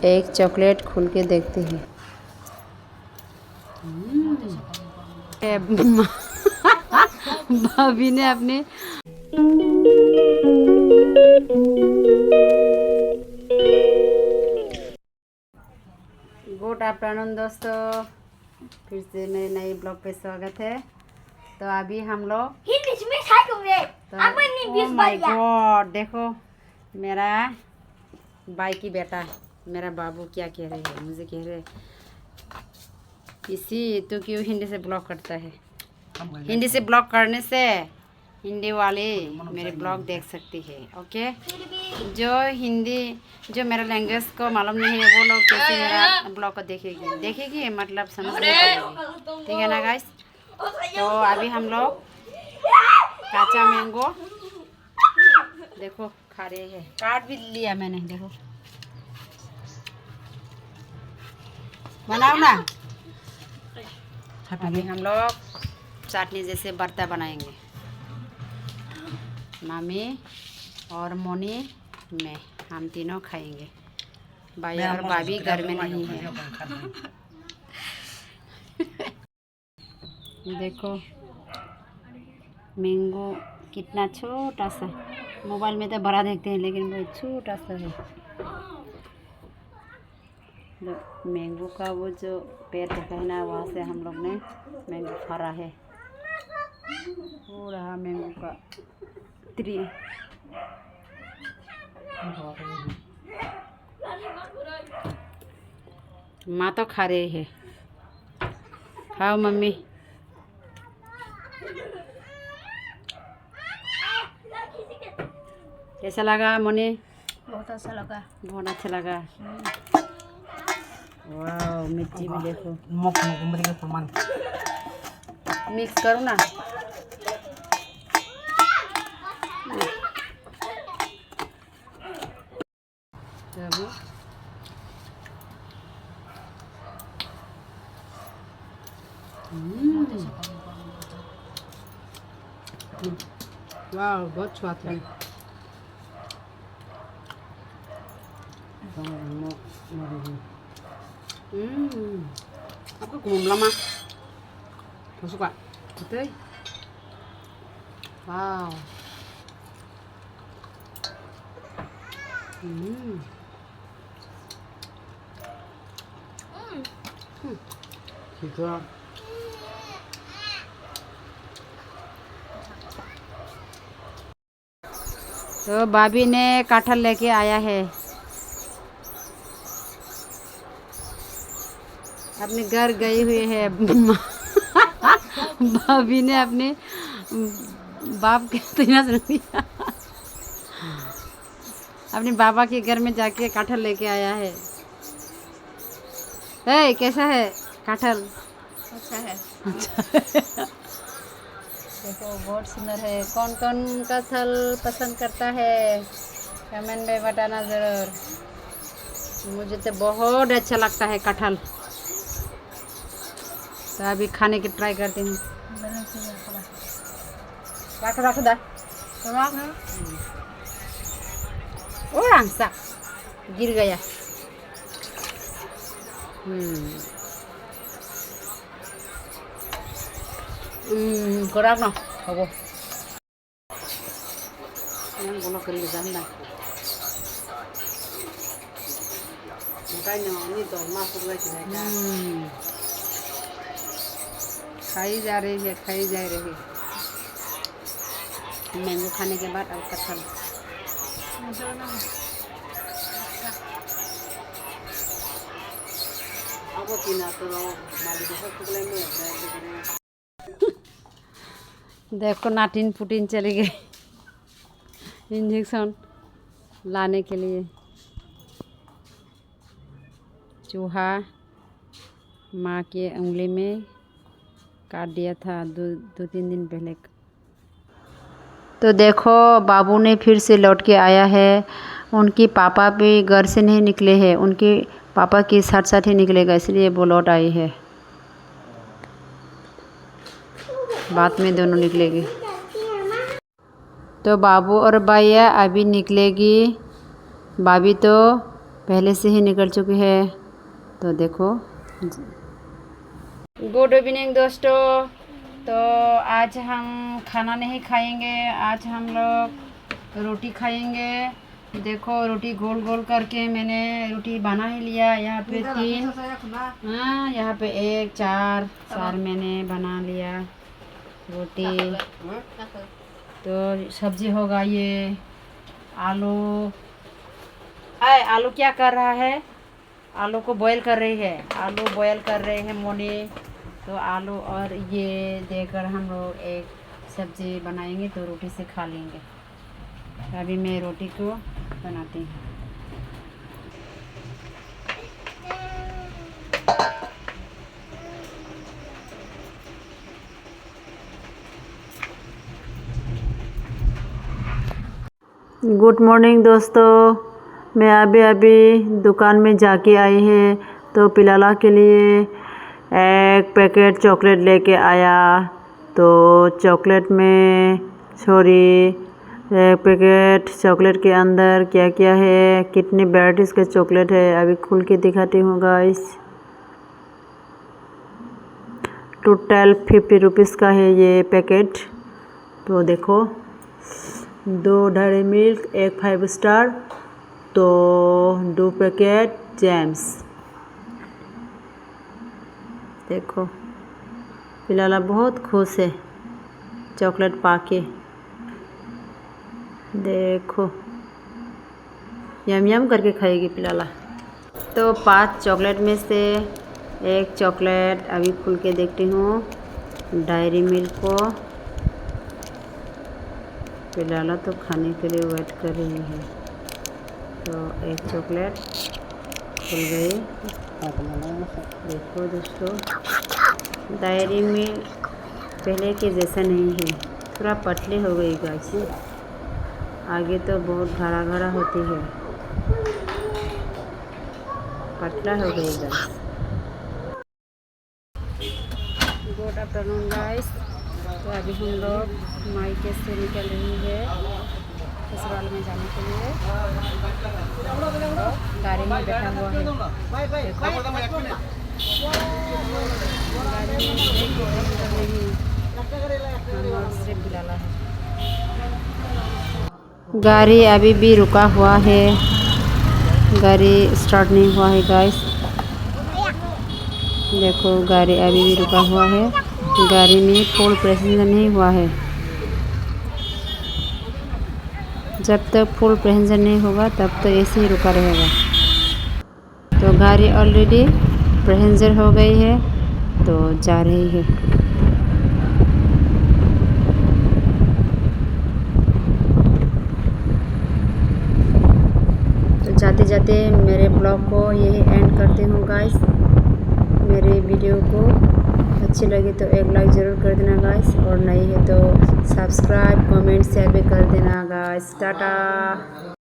एक चॉकलेट खोल के देखते हैं। भाभी ने अपने गुड आफ्टरनून दोस्तों, फिर से मेरे नए ब्लॉग पे स्वागत है। तो अभी हम लोग ओह माय गॉड, देखो मेरा भाई की बेटा, मेरा बाबू क्या कह रहे हैं, मुझे कह रहे इसी तो क्यों हिंदी से ब्लॉग करता है। हिंदी से ब्लॉग करने से हिंदी वाले मेरे ब्लॉग देख सकती है। ओके, जो मेरा लैंग्वेज को मालूम नहीं है वो लोग कैसे मेरा ब्लॉग को देखेगी मतलब समझ नहीं पाएगी, ठीक है ना गाइस। तो अभी हम लोग काचा मैंगो देखो खा रहे हैं, काट भी लिया मैंने, देखो बनाओ ना। अभी हम लोग चटनी जैसे बर्ता बनाएंगे, मामी और मोनी में हम तीनों खाएंगे। भाई और भाभी घर में नहीं है। देखो मैंगो कितना छोटा सा, मोबाइल में तो बड़ा देखते हैं लेकिन बहुत छोटा सा है। मैंगो का वो जो पेड़ देखा है ना, वहाँ से हम लोग ने मैंगो फरा है। वो रहा मैंगो का ट्री। माँ तो खा रही है, खाओ मम्मी। कैसा लगा मोनी? बहुत अच्छा लगा, बहुत अच्छा लगा। वाह, मिर्ची भी देखो, मिक्स करो ना। वाह, बहुत स्वाद है। Aku belum lama. Masuk Pak. Betul. Wow. Juga. तो भाभी ने कटहल लेके आया है, अपने घर गई हुई है। भाभी ने अपने बाप के अपने बाबा के घर में जाके कटहल लेके आया है। कैसा है कटहल? अच्छा है। देखो बहुत सुंदर है। कौन कौन कटहल पसंद करता है कमेंट में बताना ज़रूर। मुझे तो बहुत अच्छा लगता है कटहल। तो अभी खाने की ट्राई करती हूँ। रखो दा orang sak गिर गया। Kurang no, ako. Yan ko na kalisan na. Makanya ini तो masuk lagi mereka. खाई जा रही है, खाई जा रही है। मैंगो खाने के बाद अब कटहल। देखो नाटिन पुटिन चली गई इंजेक्शन लाने के लिए। चूहा माँ के उंगली में काट दिया था दो तीन दिन पहले। तो देखो बाबू ने फिर से लौट के आया है। उनकी पापा भी घर से नहीं निकले हैं, उनके पापा के साथ साथ ही निकलेगा, इसलिए वो लौट आई है। बाद में दोनों निकलेगी। तो बाबू और भैया अभी निकलेगी। भाभी तो पहले से ही निकल चुकी है। तो देखो। गुड इवनिंग दोस्तों। तो आज हम खाना नहीं खाएंगे, आज हम लोग रोटी खाएंगे। देखो रोटी गोल गोल करके मैंने रोटी बना ही लिया। यहाँ पे 3, हाँ यहाँ पे 1 4 मैंने बना लिया रोटी। तो सब्जी होगा ये आलू। आलू क्या कर रहा है? आलू को बॉईल कर रही है। आलू बॉईल कर रहे हैं मोनी। तो आलू और ये देकर हम लोग एक सब्जी बनाएंगे तो रोटी से खा लेंगे। अभी मैं रोटी को बनाती हूँ। गुड मॉर्निंग दोस्तों। मैं अभी दुकान में जाके आई है तो पिलाला के लिए एक पैकेट चॉकलेट लेके आया। तो चॉकलेट में एक पैकेट चॉकलेट के अंदर क्या क्या है, कितनी वैराइटीज़ के चॉकलेट है अभी खोल के दिखाती हूँ गाइस। टोटल 50 रुपीज़ का है ये पैकेट। तो देखो 2 डेयरी मिल्क, 1 5 स्टार, तो 2 पैकेट जेम्स। देखो पिलाला बहुत खुश है चॉकलेट पाके। देखो यम यम करके खाएगी पिलाला। तो 5 चॉकलेट में से एक चॉकलेट अभी खोल के देखती हूँ डेयरी मिल्क को। पिलाला तो खाने के लिए वेट कर रही है। तो एक चॉकलेट खुल गई। देखो दोस्तों डेयरी मिल्क पहले के जैसा नहीं है, थोड़ा पतली हो गई गाइस। आगे तो बहुत घड़ा घड़ा होती है, पतला हो गई गाइस। Good afternoon guys. तो अभी हम लोग मायके से निकल रही है ससुराल में जाने के लिए। गाड़ी में बैठा हुआ है। गाड़ी अभी भी रुका हुआ है, गाड़ी स्टार्ट नहीं हुआ है गाइस। देखो गाड़ी अभी भी रुका हुआ है, गाड़ी में फुल पैसेंजर नहीं हुआ है। जब तक फुल पैसेंजर नहीं होगा तब तक ऐसे ही रुका रहेगा। तो गाड़ी ऑलरेडी पैसेंजर हो गई है तो जा रही है। तो जाते जाते मेरे ब्लॉग को यही एंड करती हूँ गाइस। मेरे वीडियो को अच्छी लगी तो एक लाइक ज़रूर कर देना गाइस, और नहीं है तो सब्सक्राइब कमेंट शेयर भी कर देना गाइस। टाटा।